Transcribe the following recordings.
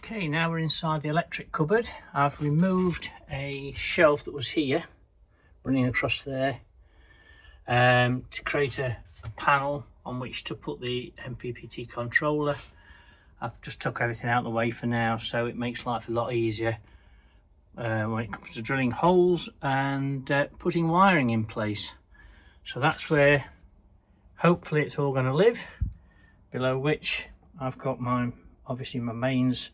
Okay, now we're inside the electric cupboard. I've removed a shelf that was here, running across there, to create a panel on which to put the MPPT controller. I've just took everything out of the way for now, so it makes life a lot easier when it comes to drilling holes and putting wiring in place. So that's where hopefully it's all going to live, below which I've got obviously my mains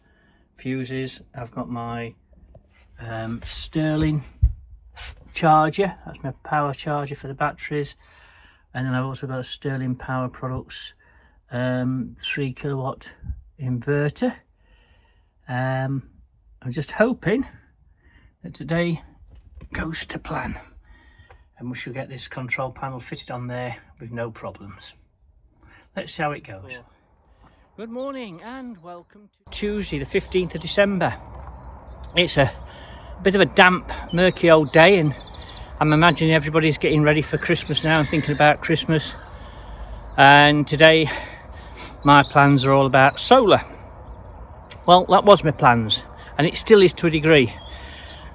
fuses. I've got my Sterling charger, that's my power charger for the batteries, and then I've also got a Sterling Power Products 3 kilowatt inverter. I'm just hoping that today goes to plan and we should get this control panel fitted on there with no problems. Let's see how it goes. Good morning and welcome to Tuesday the 15th of December. It's a bit of a damp, murky old day, and I'm imagining everybody's getting ready for Christmas now and thinking about Christmas. And today my plans are all about solar. Well, that was my plans, and it still is to a degree.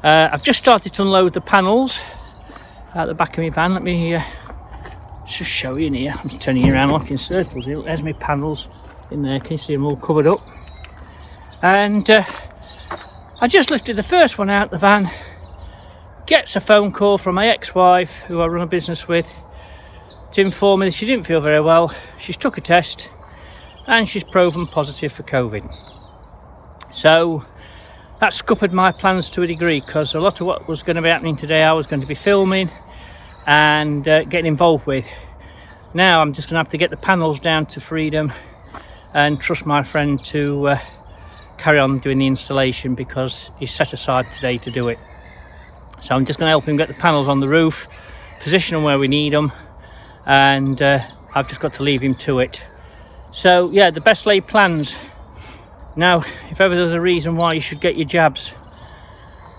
I've just started to unload the panels out the back of my van. Let me just show you in here. I'm turning you around like in circles. There's my panels in there. Can you see them all covered up? And I just lifted the first one out the van. Gets a phone call from my ex-wife, who I run a business with, to inform me that she didn't feel very well. She's took a test and she's proven positive for COVID. So that scuppered my plans to a degree, because a lot of what was going to be happening today I was going to be filming and getting involved with. Now I'm just going to have to get the panels down to freedom and trust my friend to carry on doing the installation, because he's set aside today to do it. So I'm just going to help him get the panels on the roof, position them where we need them, and I've just got to leave him to it. So yeah, the best laid plans. Now, if ever there's a reason why you should get your jabs,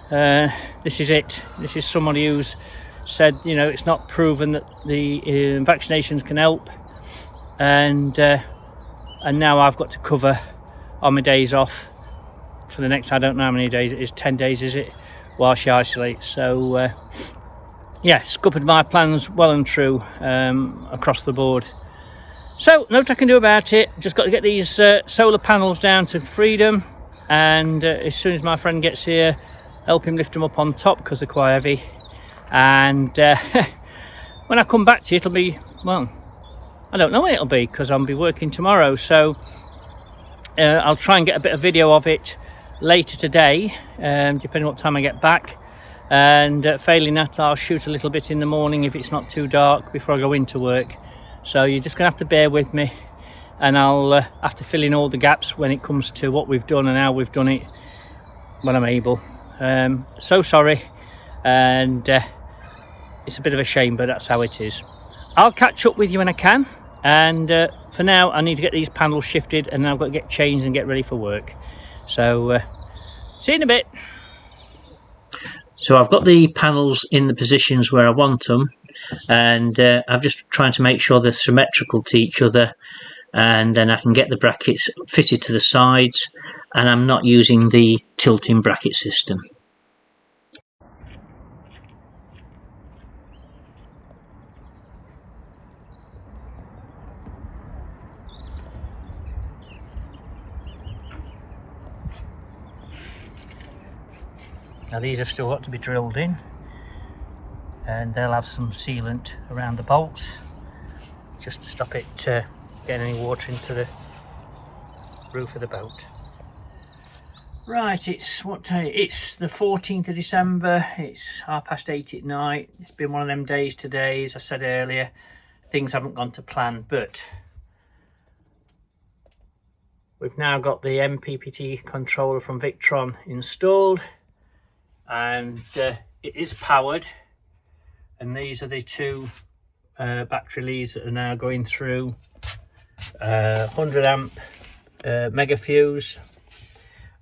this is it. This is somebody who's said, you know, it's not proven that the vaccinations can help, and now I've got to cover on my days off for the next, I don't know how many days it is, 10 days is it, while she isolates. So yeah, scuppered my plans well and true across the board. So nothing I can do about it. Just got to get these solar panels down to freedom, and as soon as my friend gets here, help him lift them up on top because they're quite heavy. And when I come back to you, it'll be, well, I don't know when it'll be, because I'll be working tomorrow. So I'll try and get a bit of video of it later today, depending on what time I get back. And failing that, I'll shoot a little bit in the morning if it's not too dark before I go into work. So you're just going to have to bear with me, and I'll have to fill in all the gaps when it comes to what we've done and how we've done it when I'm able. So sorry, and it's a bit of a shame, but that's how it is. I'll catch up with you when I can, and for now I need to get these panels shifted, and then I've got to get changed and get ready for work. So see you in a bit. So I've got the panels in the positions where I want them, and I'm just trying to make sure they're symmetrical to each other, and then I can get the brackets fitted to the sides, and I'm not using the tilting bracket system. Now these have still got to be drilled in, and they'll have some sealant around the bolts just to stop it getting any water into the roof of the boat. Right, it's what day? It's the 14th of December. It's 8:30 at night. It's been one of them days today. As I said earlier, things haven't gone to plan, but we've now got the MPPT controller from Victron installed, and it is powered, and these are the two battery leads that are now going through 100 amp mega fuse,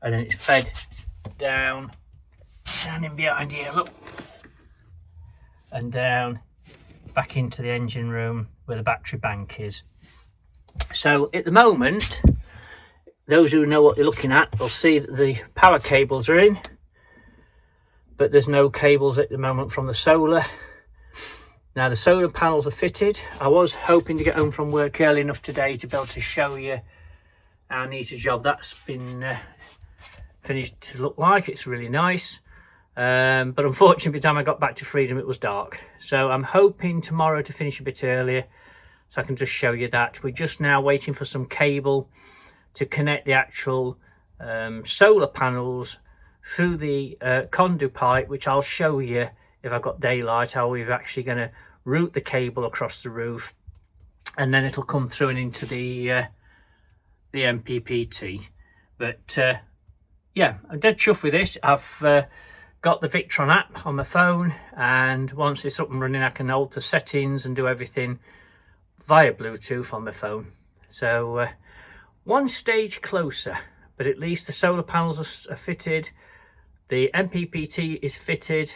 and then it's fed down in behind here, look, and down back into the engine room where the battery bank is. So at the moment those who know what they're looking at will see that the power cables are in, but there's no cables at the moment from the solar. Now the solar panels are fitted. I was hoping to get home from work early enough today to be able to show you how neat a job that's been finished to look like. It's really nice, but unfortunately by the time I got back to Freedom it was dark, so I'm hoping tomorrow to finish a bit earlier so I can just show you that. We're just now waiting for some cable to connect the actual solar panels through the conduit pipe, which I'll show you if I've got daylight, how we're actually going to route the cable across the roof, and then it'll come through and into the MPPT. But yeah, I'm dead chuffed with this. I've got the Victron app on my phone, and once it's up and running I can alter settings and do everything via Bluetooth on my phone. So one stage closer, but at least the solar panels are fitted, the MPPT is fitted,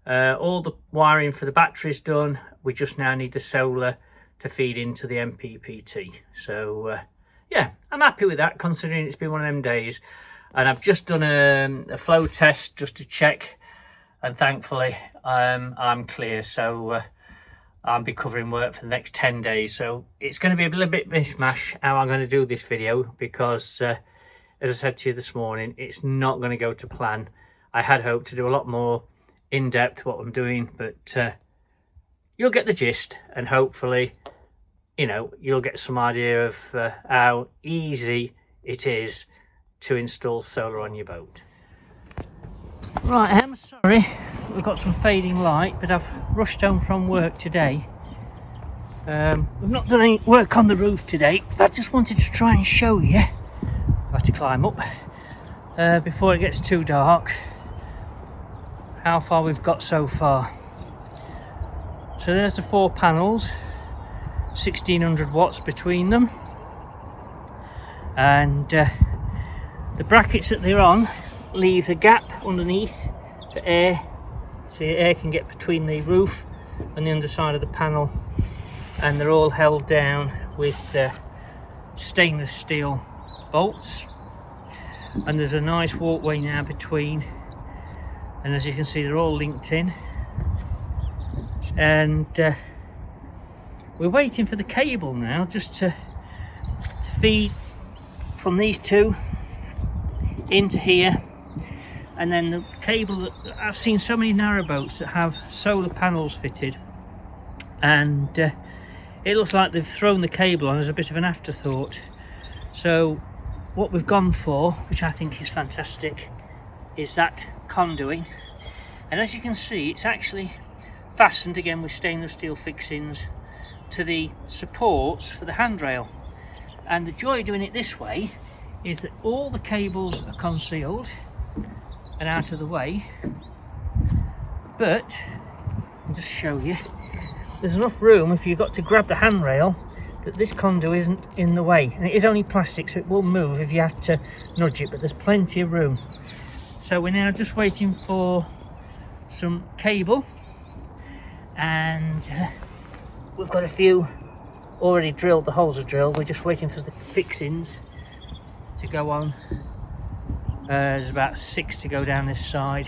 all the wiring for the battery is done. We just now need the solar to feed into the MPPT. So yeah, I'm happy with that considering it's been one of them days. And I've just done a flow test just to check, and thankfully I'm clear. So I'll be covering work for the next 10 days. So it's going to be a little bit mishmash how I'm going to do this video, because as I said to you this morning, it's not going to go to plan. I had hoped to do a lot more in-depth what I'm doing, but you'll get the gist, and hopefully, you know, you'll get some idea of how easy it is to install solar on your boat. Right, I'm sorry we've got some fading light, but I've rushed home from work today. We've not done any work on the roof today, but I just wanted to try and show you. I have to climb up before it gets too dark, how far we've got so far. So there's the 4 panels, 1600 watts between them, and the brackets that they're on leave a gap underneath for air, so air can get between the roof and the underside of the panel, and they're all held down with stainless steel bolts. And there's a nice walkway now between, and as you can see they're all linked in, and we're waiting for the cable now just to feed from these two into here. And then the cable that I've seen so many narrowboats that have solar panels fitted, and it looks like they've thrown the cable on as a bit of an afterthought. So what we've gone for, which I think is fantastic, is that conduit, and as you can see it's actually fastened again with stainless steel fixings to the supports for the handrail. And the joy of doing it this way is that all the cables are concealed and out of the way, but I'll just show you, there's enough room if you've got to grab the handrail that this conduit isn't in the way, and it is only plastic so it will move if you have to nudge it, but there's plenty of room. So we're now just waiting for some cable, and we've got a few already drilled, the holes are drilled, we're just waiting for the fixings to go on. There's about 6 to go down this side,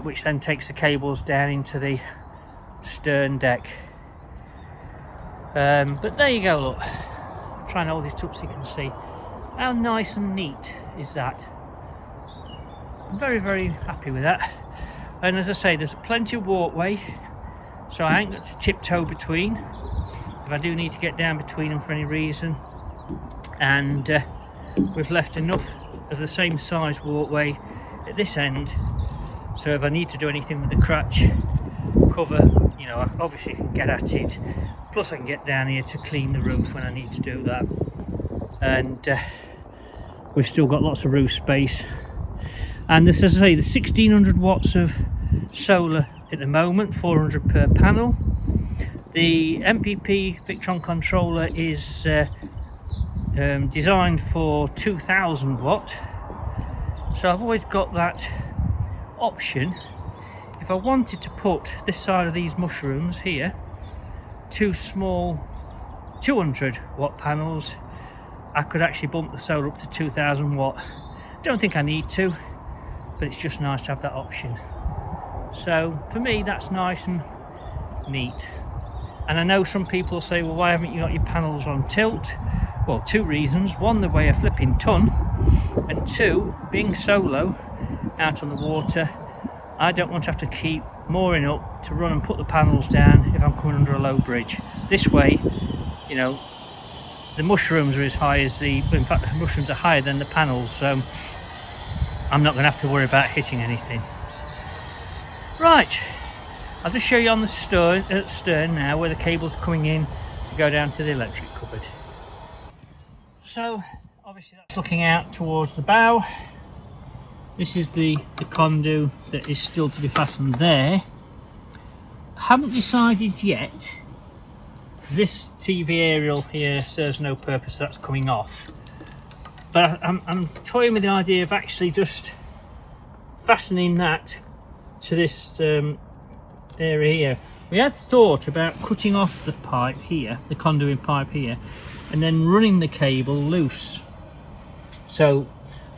which then takes the cables down into the stern deck. But there you go, look, I'm trying to hold this up so you can see how nice and neat is that. I'm very, very happy with that. And as I say, there's plenty of walkway, so I ain't got to tiptoe between if I do need to get down between them for any reason. And we've left enough of the same size walkway at this end, so if I need to do anything with the crutch cover, you know, I obviously can get at it, plus I can get down here to clean the roof when I need to do that. And we've still got lots of roof space. And this, as I say, the 1600 watts of solar at the moment, 400 per panel. The MPP Victron controller is designed for 2000 watt, so I've always got that option. If I wanted to put this side of these mushrooms here, 2 small 200 watt panels, I could actually bump the solar up to 2000 watt. Don't think I need to, but it's just nice to have that option. So for me, that's nice and neat. And I know some people say, well, why haven't you got your panels on tilt? Well, two reasons. One, they weigh a flipping ton, and two, being solo out on the water, I don't want to have to keep mooring up to run and put the panels down if I'm coming under a low bridge. This way, you know, the mushrooms are as high as in fact the mushrooms are higher than the panels, so I'm not going to have to worry about hitting anything. Right, I'll just show you on the stern now where the cable's coming in to go down to the electric cupboard. So obviously that's looking out towards the bow. This is the conduit that is still to be fastened there. I haven't decided yet. This TV aerial here serves no purpose, so that's coming off. But I'm toying with the idea of actually just fastening that to this area here. We had thought about cutting off the pipe here, the conduit pipe here, and then running the cable loose. So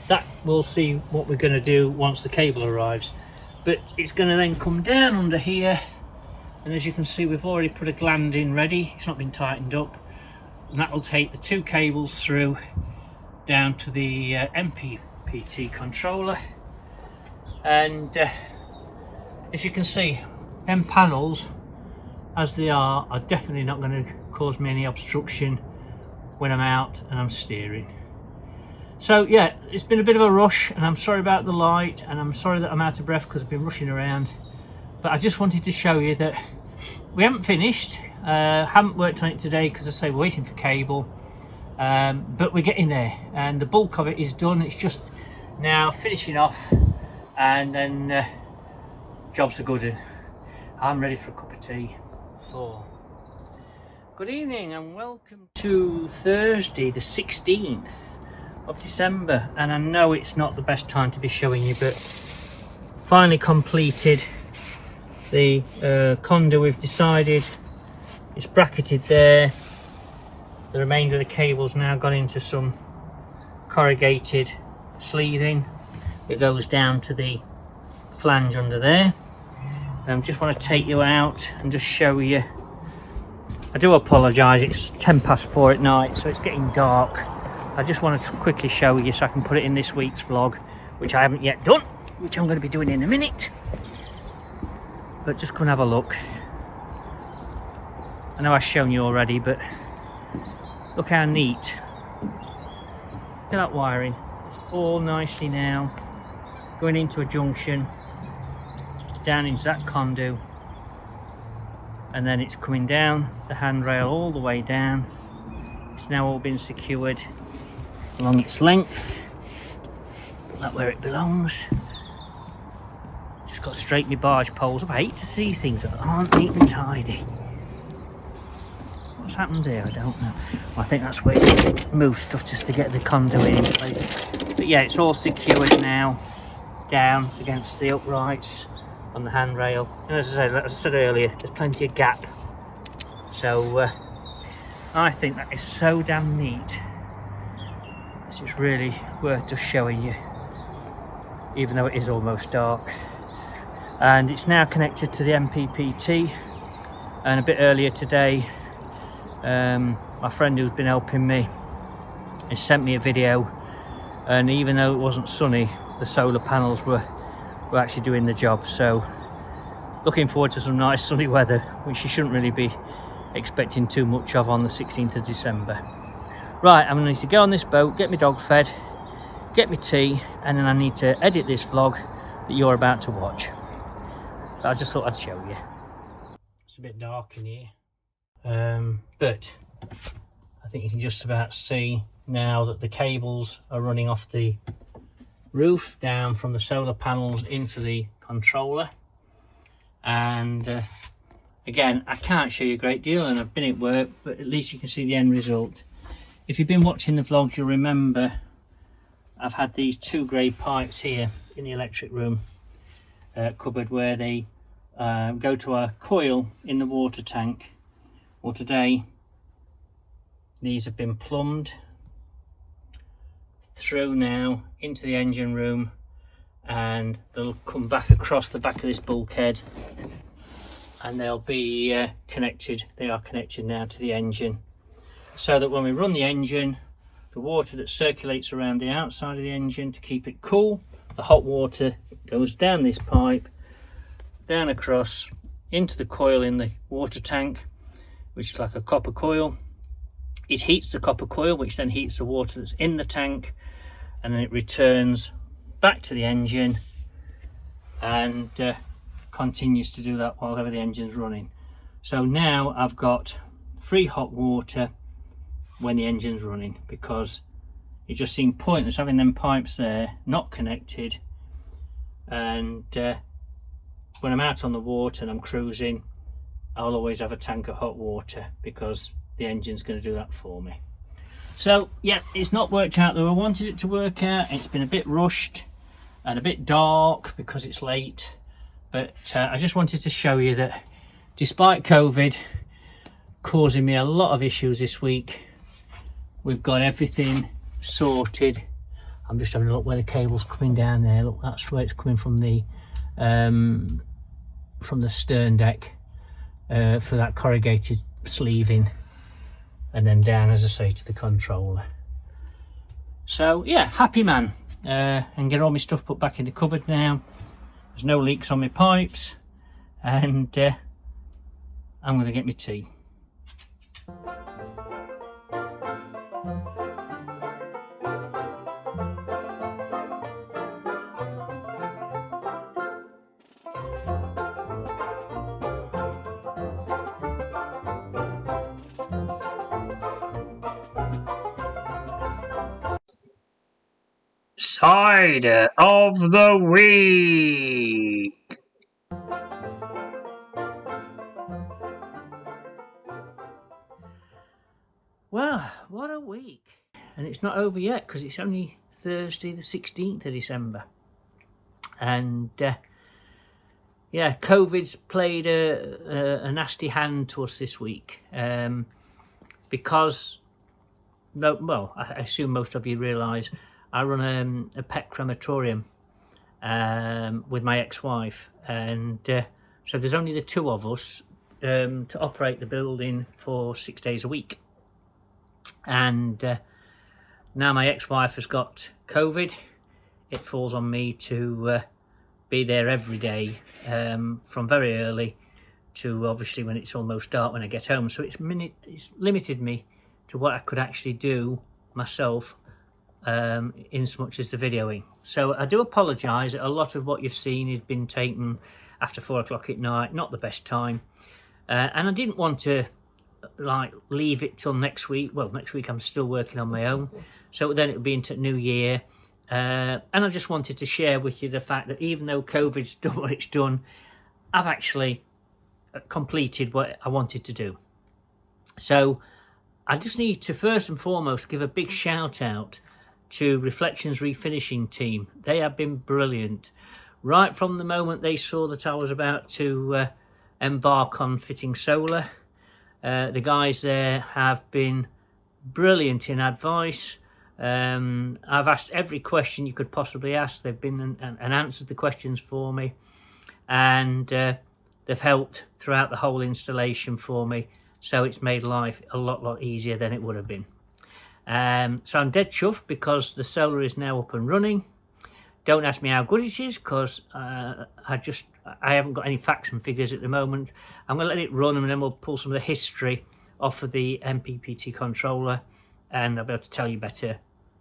that we'll see what we're going to do once the cable arrives. But it's going to then come down under here, and as you can see, we've already put a gland in ready. It's not been tightened up, and that will take the two cables through down to the MPPT controller. And as you can see, them panels as they are definitely not going to cause me any obstruction when I'm out and I'm steering. So yeah, it's been a bit of a rush, and I'm sorry about the light, and I'm sorry that I'm out of breath because I've been rushing around. But I just wanted to show you that we haven't finished. Haven't worked on it today because I say we're waiting for cable, but we're getting there, and the bulk of it is done. It's just now finishing off, and then jobs are good. I'm ready for a cup of tea. So good evening and welcome to Thursday the 16th of December, and I know it's not the best time to be showing you, but finally completed the conduit. We've decided it's bracketed there. The remainder of the cable's now gone into some corrugated sleeving that goes down to the flange under there. Just want to take you out and just show you. I do apologise, it's 4:10 at night, so it's getting dark. I just wanted to quickly show you so I can put it in this week's vlog, which I haven't yet done, which I'm going to be doing in a minute. But just come and have a look. I know I've shown you already, but look how neat. Look at that wiring. It's all nicely now going into a junction, down into that conduit, and then it's coming down the handrail all the way down. It's now all been secured along its length, that's where it belongs. Just got to straighten my barge poles up. I hate to see things that aren't neat and tidy. What's happened there? I don't know. Well, I think that's where it moves stuff just to get the conduit in place. But yeah, it's all secured now down against the uprights on the handrail. And as I said earlier, there's plenty of gap. So I think that is so damn neat. It's just really worth just showing you, even though it is almost dark. And it's now connected to the MPPT. And a bit earlier today, my friend who's been helping me has sent me a video, and even though it wasn't sunny, the solar panels were actually doing the job. So looking forward to some nice sunny weather, which you shouldn't really be expecting too much of on the 16th of December. Right, I'm going to need to get on this boat, get my dog fed, get my tea, and then I need to edit this vlog that you're about to watch. But I just thought I'd show you. It's a bit dark in here, but I think you can just about see now that the cables are running off the roof down from the solar panels into the controller. And again, I can't show you a great deal, and I've been at work, but at least you can see the end result. If you've been watching the vlogs, you'll remember I've had these two grey pipes here in the electric room cupboard, where they go to a coil in the water tank. Well, today these have been plumbed through now into the engine room, and they'll come back across the back of this bulkhead, and they'll be connected. They are connected now to the engine, so that when we run the engine, the water that circulates around the outside of the engine to keep it cool, the hot water goes down this pipe, down across into the coil in the water tank, which is like a copper coil. It heats the copper coil, which then heats the water that's in the tank, and then it returns back to the engine and continues to do that while the engine's running. So now I've got free hot water when the engine's running, because it just seemed pointless having them pipes there not connected, and when I'm out on the water and I'm cruising, I'll always have a tank of hot water because the engine's going to do that for me. So yeah, it's not worked out the way I wanted it to work out. It's been a bit rushed and a bit dark because it's late, but I just wanted to show you that despite COVID causing me a lot of issues this week, we've got everything sorted. I'm just having a look where the cable's coming down there. Look, that's where it's coming from the stern deck for that corrugated sleeving, and then down, as I say, to the controller. So yeah, happy man, and get all my stuff put back in the cupboard now. There's no leaks on my pipes, and I'm going to get my tea. Cider of the week. Well, what a week. And it's not over yet because it's only Thursday the 16th of December. And yeah, COVID's played a nasty hand to us this week, because, well, I assume most of you realise I run a pet crematorium with my ex-wife, and so there's only the two of us to operate the building for 6 days a week. And now my ex-wife has got COVID. It falls on me to be there every day, from very early to obviously when it's almost dark when I get home. So it's limited me to what I could actually do myself, in so much as the videoing. So I do apologise that a lot of what you've seen has been taken after 4 o'clock at night, not the best time, and I didn't want to like leave it till next week. Well, next week I'm still working on my own, so then it would be into New Year, and I just wanted to share with you the fact that even though COVID's done what it's done, I've actually completed what I wanted to do. So I just need to first and foremost give a big shout out to Reflections Refinishing team. They have been brilliant. Right from the moment they saw that I was about to embark on fitting solar, the guys there have been brilliant in advice. I've asked every question you could possibly ask. They've been and answered the questions for me, and they've helped throughout the whole installation for me, so it's made life a lot easier than it would have been. So I'm dead chuffed because the solar is now up and running. Don't ask me how good it is, because I haven't got any facts and figures at the moment. I'm going to let it run, and then we'll pull some of the history off of the MPPT controller, and I'll be able to tell you better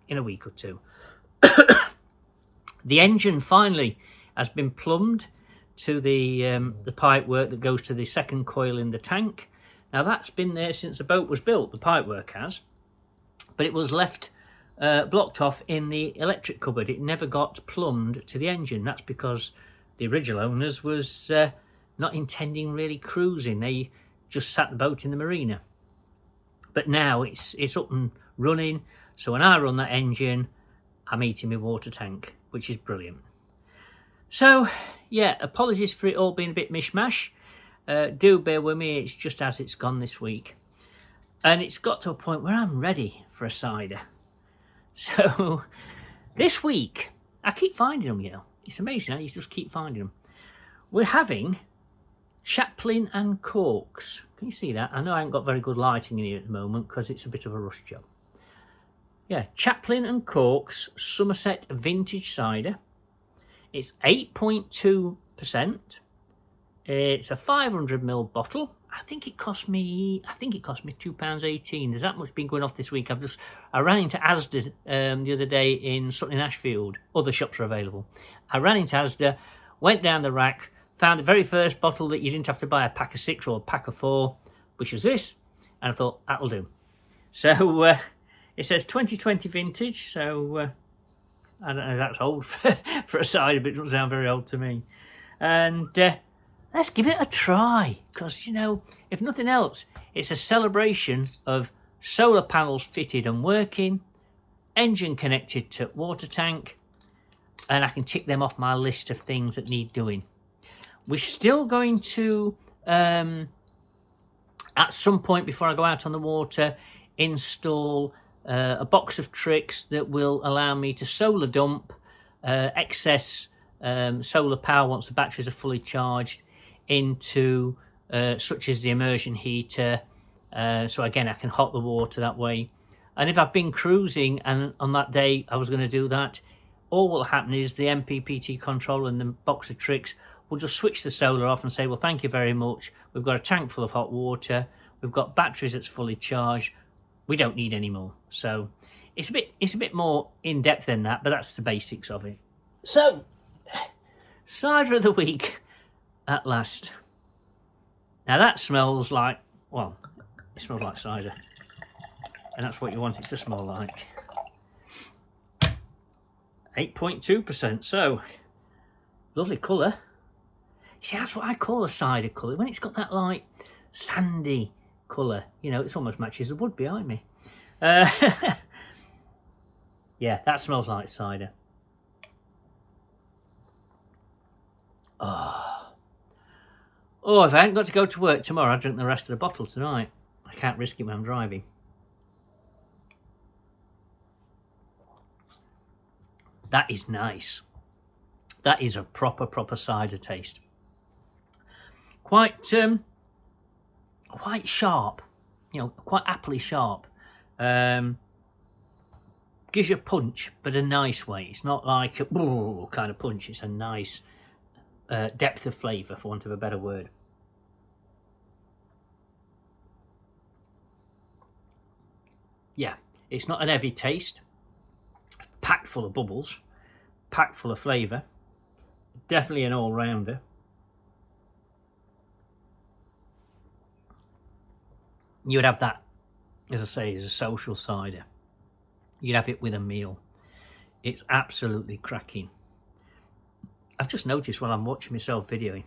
in a week or two. The engine finally has been plumbed to the pipe work that goes to the second coil in the tank. Now that's been there since the boat was built, the pipe work has, but it was left blocked off in the electric cupboard. It never got plumbed to the engine. That's because the original owners was not intending really cruising. They just sat the boat in the marina. But now it's up and running, so when I run that engine, I'm eating my water tank, which is brilliant. So yeah, apologies for it all being a bit mishmash. Do bear with me, it's just as it's gone this week. And it's got to a point where I'm ready for a cider. So this week, I keep finding them, you know. It's amazing how you just keep finding them. We're having chaplain and corks. Can you see that? I know I haven't got very good lighting in here at the moment because it's a bit of a rush job. Yeah, chaplain and corks Somerset vintage cider. It's 8.2%. It's a 500ml bottle. I think it cost me £2.18. There's that much been going off this week. I ran into Asda the other day in Sutton Ashfield. Other shops are available. I ran into Asda, went down the rack, found the very first bottle that you didn't have to buy a pack of 6 or a pack of 4, which was this, and I thought that'll do. So it says 2020 vintage, so I don't know if that's old for a cider, but it doesn't sound very old to me. And let's give it a try, because, you know, if nothing else, it's a celebration of solar panels fitted and working, engine connected to water tank, and I can tick them off my list of things that need doing. We're still going to, at some point before I go out on the water, install a box of tricks that will allow me to solar dump excess solar power once the batteries are fully charged into such as the immersion heater, so again I can hot the water that way. And if I've been cruising and on that day I was going to do that, all will happen is the MPPT controller and the box of tricks will just switch the solar off and say, well, thank you very much, we've got a tank full of hot water, we've got batteries that's fully charged, we don't need any more. So it's a bit more in depth than that, but that's the basics of it. So cider of the week at last. Now that smells like, well, it smells like cider, and that's what you want it to smell like. 8.2%, so lovely colour. See, that's what I call a cider colour, when it's got that like sandy colour, you know, it almost matches the wood behind me. Yeah, that smells like cider. Oh, if I hadn't got to go to work tomorrow, I'd drink the rest of the bottle tonight. I can't risk it when I'm driving. That is nice. That is a proper cider taste. Quite sharp, you know, quite aptly sharp. Gives you a punch, but a nice way. It's not like a kind of punch. It's a nice depth of flavour, for want of a better word. Yeah, it's not an heavy taste. Packed full of bubbles, packed full of flavour. Definitely an all-rounder. You would have that, as I say, as a social cider. You'd have it with a meal. It's absolutely cracking. I've just noticed while I'm watching myself videoing,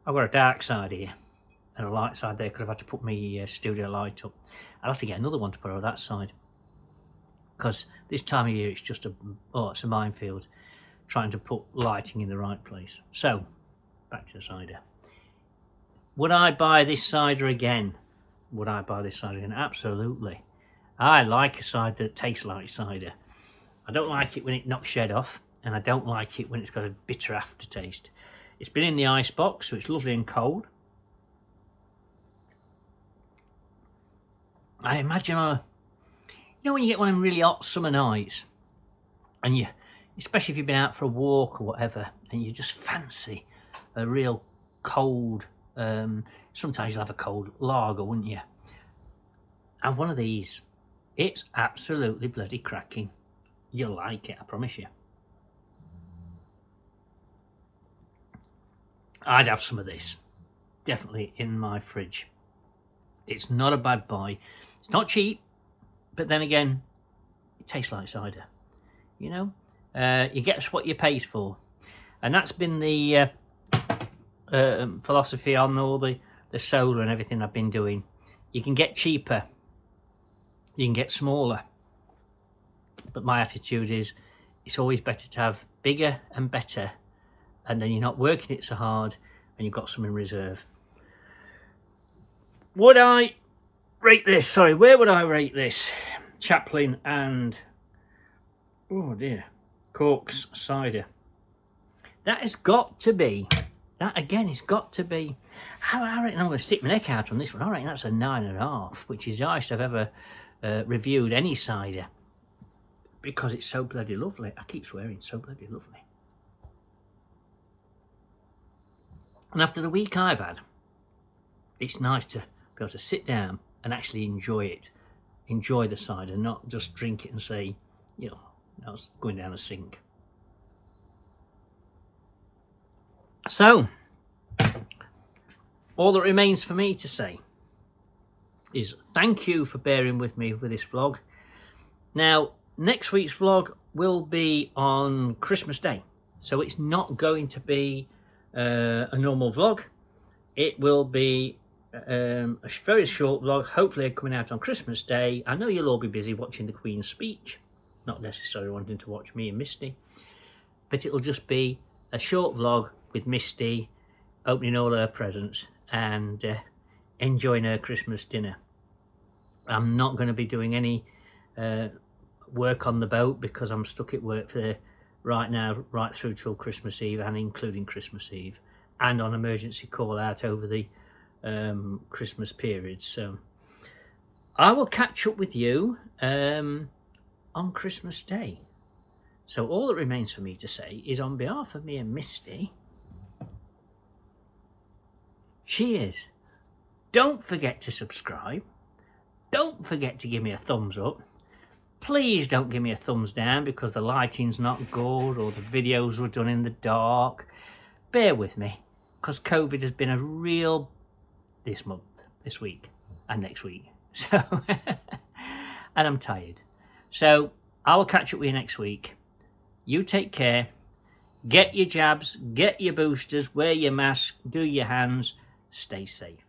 I've got a dark side here and a light side there because I've had to put my studio light up. I'll have to get another one to put on that side, because this time of year it's just it's a minefield trying to put lighting in the right place. So back to the cider. Would I buy this cider again? Would I buy this cider again? Absolutely. I like a cider that tastes like cider. I don't like it when it knocks your head off, and I don't like it when it's got a bitter aftertaste. It's been in the ice box, so it's lovely and cold. I imagine you know when you get one of them really hot summer nights, and you, especially if you've been out for a walk or whatever, and you just fancy a real cold, sometimes you'll have a cold lager, wouldn't you? And one of these, it's absolutely bloody cracking. You'll like it, I promise you. I'd have some of this, definitely in my fridge. It's not a bad buy. It's not cheap, but then again, it tastes like cider. You know, you get what you pay for, and that's been the philosophy on all the solar and everything I've been doing. You can get cheaper, you can get smaller, but my attitude is it's always better to have bigger and better, and then you're not working it so hard and you've got some in reserve. Would I rate this? Sorry, where would I rate this? Chaplain and Oh dear. Cork's cider. That has got to be, that again has got to be, I reckon I'm going to stick my neck out on this one. I reckon that's a 9.5, which is the highest I've ever reviewed any cider. Because it's so bloody lovely. I keep swearing, so bloody lovely. And after the week I've had, it's nice to be able to sit down and actually enjoy it. Enjoy the cider, not just drink it and say, you know, I was going down a sink. So, all that remains for me to say is thank you for bearing with me with this vlog. Now, next week's vlog will be on Christmas Day. So it's not going to be a normal vlog. It will be a very short vlog, hopefully coming out on Christmas Day. I know you'll all be busy watching the Queen's speech, not necessarily wanting to watch me and Misty, but it'll just be a short vlog with Misty opening all her presents and enjoying her Christmas dinner. I'm not going to be doing any work on the boat because I'm stuck at work for right now, right through till Christmas Eve and including Christmas Eve, and on emergency call out over the Christmas period. So I will catch up with you on Christmas Day. So all that remains for me to say is, on behalf of me and Misty, cheers. Don't forget to subscribe. Don't forget to give me a thumbs up. Please don't give me a thumbs down because the lighting's not good or the videos were done in the dark. Bear with me, because COVID has been a real this month, this week and next week. So and I'm tired. So I will catch up with you next week. You take care. Get your jabs, get your boosters, wear your mask, do your hands, stay safe.